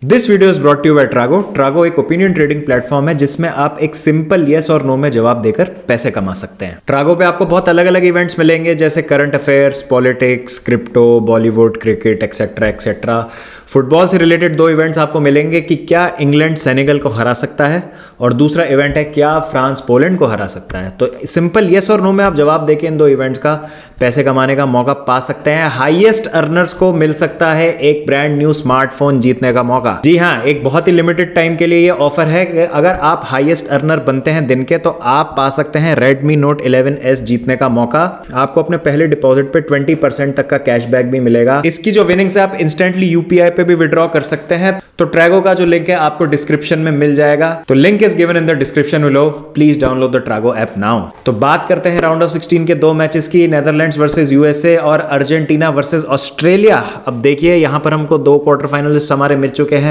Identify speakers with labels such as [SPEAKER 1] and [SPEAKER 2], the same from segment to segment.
[SPEAKER 1] This video is brought you by Trago. Trago एक opinion trading platform है जिसमें आप एक सिंपल येस और नो में जवाब देकर पैसे कमा सकते हैं। ट्रागो पे आपको बहुत अलग अलग इवेंट्स मिलेंगे जैसे current affairs, politics, crypto, Bollywood, cricket etcetera etcetera. Football से रिलेटेड 2 इवेंट्स आपको मिलेंगे कि क्या इंग्लैंड सेनेगल को हरा सकता है और दूसरा इवेंट है क्या फ्रांस पोलैंड को हरा सकता है। तो सिंपल येस और नो में आप जवाब देके इन 2 इवेंट्स का पैसे कमाने का मौका पा सकते हैं। हाईएस्ट अर्नर्स को मिल सकता है एक ब्रांड न्यू स्मार्टफोन जीतने का मौका। जी हाँ, एक बहुत ही लिमिटेड टाइम के लिए ये ऑफर है कि अगर आप हाईएस्ट अर्नर बनते हैं दिन के तो आप पा सकते हैं Redmi Note 11S जीतने का मौका। आपको अपने पहले डिपॉजिट पे 20% तक का कैशबैक भी मिलेगा। इसकी जो विनिंग्स है आप इंस्टेंटली यूपीआई पे भी विड्रॉ कर सकते हैं। तो ट्रैगो का जो लिंक है आपको डिस्क्रिप्शन में मिल जाएगा। तो link is given in the description below. Please download the Trago app now. तो बात करते हैं राउंड ऑफ 16 के 2 मैचेस की, नेदरलैंड्स वर्सेस यूएसए और अर्जेंटीना वर्सेस ऑस्ट्रेलिया। अब देखिए यहां पर हमको 2 क्वार्टर फाइनलिस्ट हमारे मिल चुके हैं।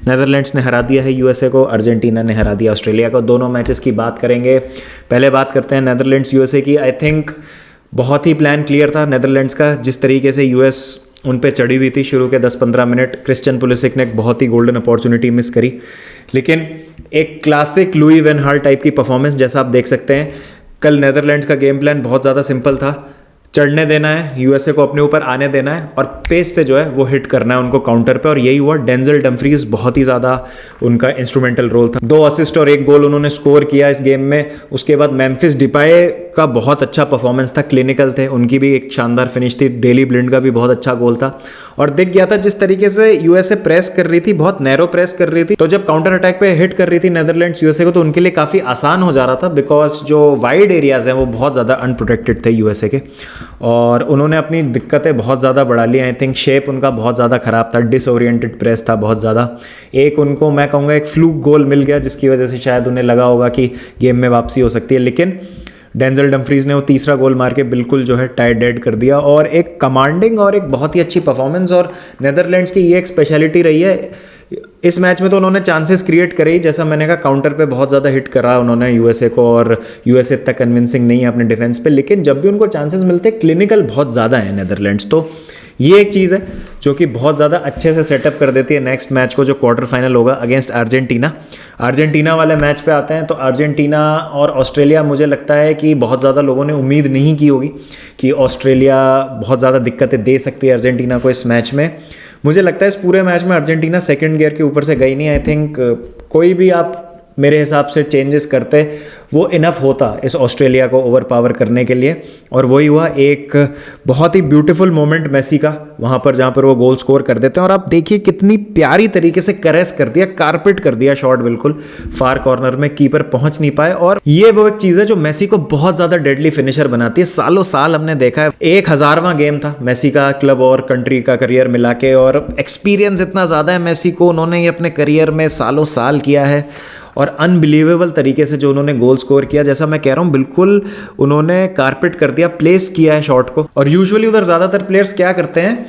[SPEAKER 1] नेदरलैंड्स ने हरा दिया है यूएसए को, अर्जेंटीना ने हरा दिया ऑस्ट्रेलिया को। दोनों मैचेस की बात करेंगे। पहले बात करते हैं नेदरलैंड्स यूएसए की। आई थिंक बहुत ही प्लान क्लियर था नेदरलैंड्स का। जिस तरीके से यूएस उन पे चढ़ी हुई थी शुरू के 10-15 मिनट, क्रिश्चियन पुलिसिक ने एक बहुत ही गोल्डन अपॉर्चुनिटी मिस करी। लेकिन एक क्लासिक लुई वैन हाल टाइप की परफॉर्मेंस जैसा आप देख सकते हैं। कल नेदरलैंड्स का गेम प्लान बहुत ज़्यादा सिंपल था, चढ़ने देना है, यूएसए को अपने ऊपर आने देना है और पेस से जो है वो हिट करना है उनको काउंटर पे। और यही हुआ। डेंजल डम्फ्रीज बहुत ही ज़्यादा उनका इंस्ट्रूमेंटल रोल था। 2 असिस्ट और 1 गोल उन्होंने स्कोर किया इस गेम में। उसके बाद मेम्फिस डिपाये का बहुत अच्छा परफॉर्मेंस था, क्लिनिकल थे, उनकी भी एक शानदार फिनिश थी। डेली ब्लिंड का भी बहुत अच्छा गोल था। और दिख गया था जिस तरीके से यूएसए प्रेस कर रही थी, बहुत नैरो प्रेस कर रही थी, तो जब काउंटर अटैक पे हिट कर रही थी नेदरलैंड्स यूएसए को तो उनके लिए काफ़ी आसान हो जा रहा था, बिकॉज जो वाइड एरियाज हैं वो बहुत ज़्यादा अनप्रोटेक्टेड थे यूएसए के। और उन्होंने अपनी दिक्कतें बहुत ज़्यादा बढ़ा ली। आई थिंक शेप उनका बहुत ज़्यादा ख़राब था, डिसओरिएंटेड प्रेस था बहुत ज़्यादा। एक उनको मैं कहूँगा एक फ्लूक गोल मिल गया जिसकी वजह से शायद उन्हें लगा होगा कि गेम में वापसी हो सकती है, लेकिन डेंजल डम्फ्रीज ने वो तीसरा गोल मार के बिल्कुल जो है टाई डेड कर दिया। और एक कमांडिंग और एक बहुत ही अच्छी परफॉर्मेंस। और नेदरलैंड्स की ये एक स्पेशलिटी रही है इस मैच में, तो उन्होंने चांसेस क्रिएट करे ही, जैसा मैंने कहा काउंटर पे बहुत ज़्यादा हिट करा उन्होंने यूएसए को और यूएसए तक कन्विंसिंग नहीं है अपने डिफेंस पे। लेकिन जब भी उनको चांसेस मिलते क्लिनिकल बहुत ज़्यादा है नेदरलैंड्स। तो ये एक चीज़ है जो कि बहुत ज़्यादा अच्छे से सेटअप कर देती है नेक्स्ट मैच को जो क्वार्टर फाइनल होगा अगेंस्ट अर्जेंटीना। अर्जेंटीना वाले मैच पे आते हैं तो अर्जेंटीना और ऑस्ट्रेलिया, मुझे लगता है कि बहुत ज़्यादा लोगों ने उम्मीद नहीं की होगी कि ऑस्ट्रेलिया बहुत ज़्यादा दिक्कतें दे सकती है अर्जेंटीना को इस मैच में। मुझे लगता है इस पूरे मैच में अर्जेंटीना सेकंड गियर के ऊपर से गई नहीं। आई थिंक कोई भी आप मेरे हिसाब से चेंजेस करते वो इनफ होता इस ऑस्ट्रेलिया को ओवर पावर करने के लिए। और वही हुआ, एक बहुत ही ब्यूटीफुल मोमेंट मेसी का वहाँ पर जहाँ पर वो गोल स्कोर कर देते हैं। और आप देखिए कितनी प्यारी तरीके से करेस कर दिया, कारपेट कर दिया शॉट, बिल्कुल फार कॉर्नर में, कीपर पहुँच नहीं पाए। और ये वो एक चीज़ है जो मेसी को बहुत ज़्यादा डेडली फिनिशर बनाती है। सालों साल हमने देखा है, 1000वां गेम था मेसी का क्लब और कंट्री का करियर मिला के। और एक्सपीरियंस इतना ज़्यादा है मेसी को, उन्होंने ये अपने करियर में सालों साल किया है। और अनबिलीवेबल तरीके से जो उन्होंने गोल स्कोर किया, जैसा मैं कह रहा हूँ बिल्कुल उन्होंने कारपेट कर दिया, प्लेस किया है शॉट को। और यूजुअली उधर ज़्यादातर प्लेयर्स क्या करते हैं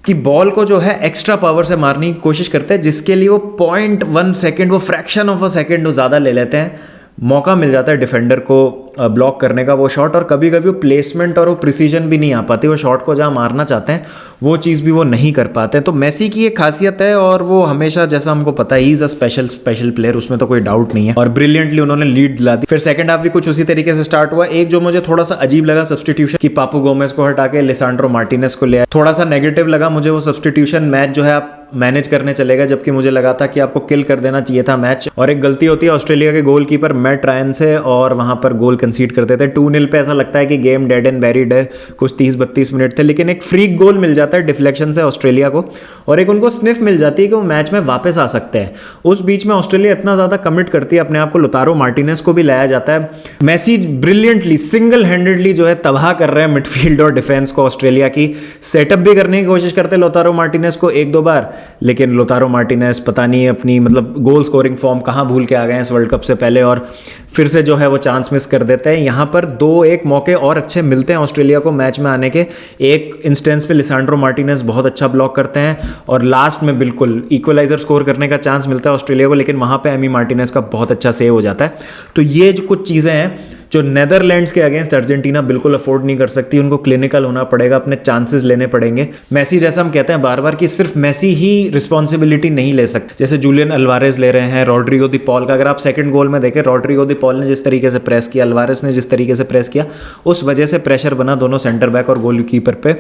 [SPEAKER 1] कि बॉल को जो है एक्स्ट्रा पावर से मारने की कोशिश करते हैं, जिसके लिए वो 0.1 सेकेंड, वो फ्रैक्शन ऑफ अ सेकेंड वो ज़्यादा ले लेते हैं। मौका मिल जाता है डिफेंडर को ब्लॉक करने का वो शॉट। और कभी कभी वो प्लेसमेंट और वो प्रिसीजन भी नहीं आ पाती, वो शॉट को जहाँ मारना चाहते हैं वो चीज़ भी वो नहीं कर पाते हैं। तो मेसी की एक खासियत है और वो हमेशा, जैसा हमको पता है, he is a special player, उसमें तो कोई डाउट नहीं है। और ब्रिलियंटली उन्होंने लीड दिला दी। फिर सेकंड हाफ भी कुछ उसी तरीके से स्टार्ट हुआ। एक जो मुझे थोड़ा सा अजीब लगा सब्सटीट्यूशन कि पापू गोमेज को हटा के लिसांड्रो मार्टिनेज को ले आए, थोड़ा सा नेगेटिव लगा मुझे वो सब्सटीट्यूशन। मैच जो है आप मैनेज करने चलेगा, जबकि मुझे लगा था कि आपको किल कर देना चाहिए था मैच। और एक गलती होती है ऑस्ट्रेलिया के गोलकीपर मैट रायन से और वहां पर गोल कंसीड कर देते हैं 2-0 पे। ऐसा लगता है कि गेम डेड एंड बैरिड है, कुछ 30-32 मिनट थे, लेकिन एक फ्रीक गोल मिल जाता है डिफ्लेक्शन से ऑस्ट्रेलिया को और एक उनको स्निफ मिल जाती है कि वो मैच में वापस आ सकते हैं। उस बीच में ऑस्ट्रेलिया इतना ज्यादा कमिट करती है अपने आप को, लोतारो मार्टिनेज को भी लाया जाता है। मेसी ब्रिलियंटली सिंगल हैंडेडली जो है तबाह कर रहे हैं मिडफील्ड और डिफेंस को ऑस्ट्रेलिया की। सेटअप भी करने की कोशिश करते हैं लोतारो मार्टिनेज को 1-2 बार, लेकिन लोतारो मार्टिनेज पता नहीं अपनी मतलब गोल स्कोरिंग फॉर्म कहाँ भूल के आ गए हैं इस वर्ल्ड कप से पहले, और फिर से जो है वो चांस मिस कर देते हैं। यहाँ पर 2-1 मौके और अच्छे मिलते हैं ऑस्ट्रेलिया को मैच में आने के। एक इंस्टेंस पे लिसांड्रो मार्टिनेज बहुत अच्छा ब्लॉक करते हैं और लास्ट में बिल्कुल इक्वलाइजर स्कोर करने का चांस मिलता है ऑस्ट्रेलिया को, लेकिन वहाँ पे एमी मार्टिनेज का बहुत अच्छा सेव हो जाता है। तो ये जो कुछ चीज़ें हैं जो नेदरलैंड्स के अगेंस्ट अर्जेंटीना बिल्कुल अफोर्ड नहीं कर सकती, उनको क्लिनिकल होना पड़ेगा, अपने चांसेस लेने पड़ेंगे। मेसी, जैसा हम कहते हैं बार बार कि सिर्फ मेसी ही रिस्पॉन्सिबिलिटी नहीं ले सकते, जैसे जूलियन अल्वारेज ले रहे हैं, रॉड्रिगो दी पॉल का अगर आप सेकंड गोल में देखें, रॉड्रिगो दी पॉल ने जिस तरीके से प्रेस किया, अल्वारेज ने जिस तरीके से प्रेस किया, उस वजह से प्रेशर बना दोनों सेंटर बैक और गोलकीपर पे,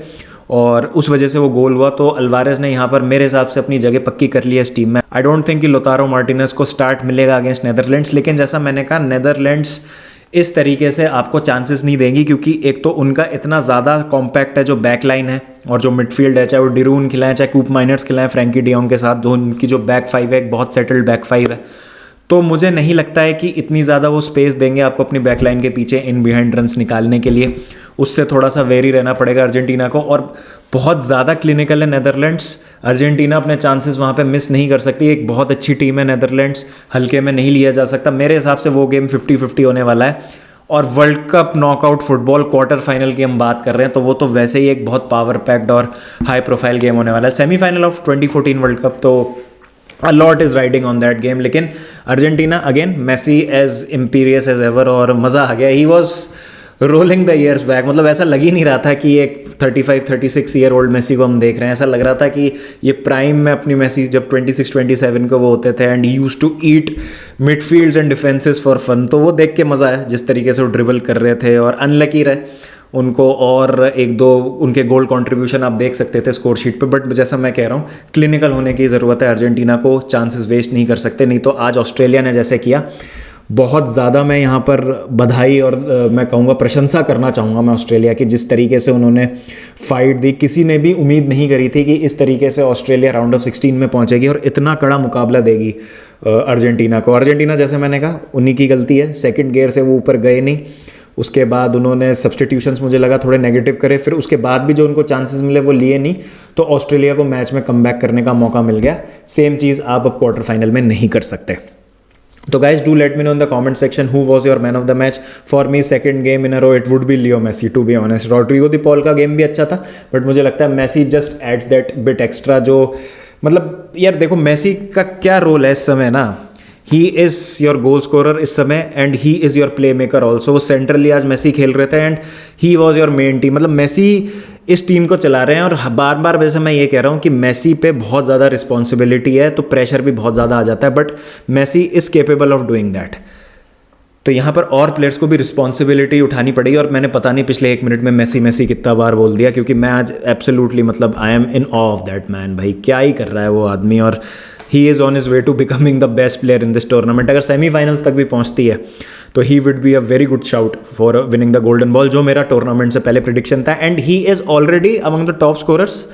[SPEAKER 1] और उस वजह से वो गोल हुआ। तो अल्वारेज ने यहाँ पर मेरे हिसाब से अपनी जगह पक्की कर ली है इस टीम में। आई डोंट थिंक कि लोतारो मार्टिनेज को स्टार्ट मिलेगा अगेंस्ट नेदरलैंड्स, लेकिन जैसा मैंने कहा नेदरलैंड्स इस तरीके से आपको चांसेस नहीं देंगी, क्योंकि एक तो उनका इतना ज़्यादा कॉम्पैक्ट है जो बैक लाइन है, और जो मिडफील्ड है, चाहे वो डिरून खिलाएं, चाहे कूप माइनर्स खिलाएं, फ्रैंकी डियोंग के साथ, दो उनकी जो बैक फाइव है एक बहुत सेटल्ड बैक फाइव है। तो मुझे नहीं लगता है कि इतनी ज़्यादा वो स्पेस देंगे आपको अपनी बैकलाइन के पीछे इन बिहाइंड रन्स निकालने के लिए। उससे थोड़ा सा वेरी रहना पड़ेगा अर्जेंटीना को, और बहुत ज़्यादा क्लिनिकल है नेदरलैंड्स। अर्जेंटीना अपने चांसेस वहाँ पे मिस नहीं कर सकती, एक बहुत अच्छी टीम है नेदरलैंड्स, हल्के में नहीं लिया जा सकता। मेरे हिसाब से वो गेम 50-50 होने वाला है। और world cup knockout football quarter final की हम बात कर रहे हैं, तो वो तो वैसे ही एक बहुत पावर पैक्ड और हाई प्रोफाइल गेम होने वाला है। सेमीफाइनल ऑफ 2014 वर्ल्ड कप, तो a lot is riding on that game। लेकिन Argentina again, Messi as imperious as ever, और मज़ा आ गया। He was rolling the years back, मतलब ऐसा लग ही नहीं रहा था कि एक 35-36 ईयर ओल्ड मेसी को हम देख रहे हैं। ऐसा लग रहा था कि ये प्राइम में अपनी मेसी जब 26-27 को वो होते थे, and he used to eat midfields and defences for fun. तो वो देख के मज़ा आया जिस तरीके से वो ड्रिबल कर रहे थे, और अनलकी रहे उनको, और एक दो उनके गोल कंट्रीब्यूशन आप देख सकते थे स्कोर शीट पे। बट जैसा मैं कह रहा हूँ, क्लिनिकल होने की ज़रूरत है अर्जेंटीना को, चांसेस वेस्ट नहीं कर सकते। नहीं तो आज ऑस्ट्रेलिया ने जैसे किया, बहुत ज़्यादा मैं यहाँ पर बधाई और मैं कहूँगा प्रशंसा करना चाहूँगा मैं ऑस्ट्रेलिया की, जिस तरीके से उन्होंने फाइट दी। किसी ने भी उम्मीद नहीं करी थी कि इस तरीके से ऑस्ट्रेलिया राउंड ऑफ 16 में पहुँचेगी और इतना कड़ा मुकाबला देगी अर्जेंटीना को। अर्जेंटीना, जैसे मैंने कहा, उन्हीं की गलती है, सेकंड गियर से वो ऊपर गए नहीं। उसके बाद उन्होंने सब्सटीट्यूशंस मुझे लगा थोड़े नेगेटिव करे, फिर उसके बाद भी जो उनको चांसेस मिले वो लिए नहीं, तो ऑस्ट्रेलिया को मैच में कमबैक करने का मौका मिल गया। सेम चीज़ आप अब क्वार्टर फाइनल में नहीं कर सकते। तो guys, do let me know in the comment section who was your man of the match. For me second game in a row it would be Leo Messi, to be honest. Rodrigo de Paul का गेम भी अच्छा था, but मुझे लगता है Messi just adds that bit extra. जो मतलब यार देखो, मेसी का क्या रोल है इस समय ना, he is your goal scorer इस समय, and he is your play maker also. वो सेंट्रली आज मेसी खेल रहे थे, and he was your main team. मतलब मेसी इस टीम को चला रहे हैं, और बार बार वैसे मैं ये कह रहा हूँ कि मेसी पे बहुत ज़्यादा रिस्पॉन्सिबिलिटी है, तो प्रेशर भी बहुत ज़्यादा आ जाता है, but Messi is capable of doing that. तो यहाँ पर और प्लेयर्स को भी रिस्पॉन्सिबिलिटी उठानी पड़ेगी। और मैंने पता नहीं पिछले 1 मिनट में मेसी मेसी कितना बार बोल दिया, क्योंकि मैं आज एब्सोल्युटली, मतलब I am in awe of that man. भाई क्या ही कर रहा है वो आदमी, और he is on his way to becoming the best player in this tournament. अगर सेमीफाइनल्स तक भी पहुंचती है तो he would be a very good shout for winning the golden ball, जो मेरा टूर्नामेंट से पहले प्रिडिक्शन था। And he is already among the top scorers.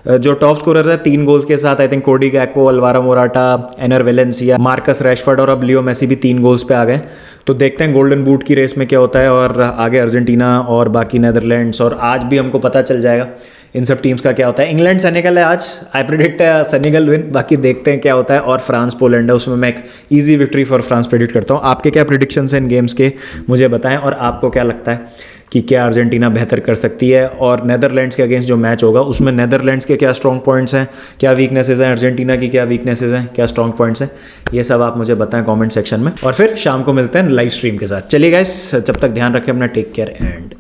[SPEAKER 1] जो टॉप स्कोरर है 3 गोल्स के साथ, I think Cody Gakpo, Alvaro Morata, Enner Valencia, Marcus Rashford और अब लियो मेसी भी 3 गोल्स पे आ गए। तो देखते हैं गोल्डन बूट की रेस में क्या होता है, और आगे अर्जेंटीना और बाकी नेदरलैंड्स, और आज भी हमको पता चल जाएगा इन सब टीम्स का क्या होता है। इंग्लैंड सेनेगल है आज, आई प्रेडिक्ट सेनेगल विन, बाकी देखते हैं क्या होता है। और फ्रांस पोलैंड है, उसमें मैं एक easy victory for France predict करता हूँ। आपके क्या प्रेडिक्शंस हैं इन गेम्स के, मुझे बताएं। और आपको क्या लगता है कि क्या अर्जेंटीना बेहतर कर सकती है, और नेदरलैंड्स के अगेंस्ट जो मैच होगा उसमें नेदरलैंड्स के क्या स्ट्रॉन्ग पॉइंट्स हैं, क्या वीकनेसेस हैं, अर्जेंटीना की क्या वीकनेसेस हैं, क्या स्ट्रॉन्ग पॉइंट्स हैं, ये सब आप मुझे बताएं कमेंट सेक्शन में। और फिर शाम को मिलते हैं लाइव स्ट्रीम के साथ। चलिए गाइस, जब तक ध्यान रखें अपना, टेक केयर एंड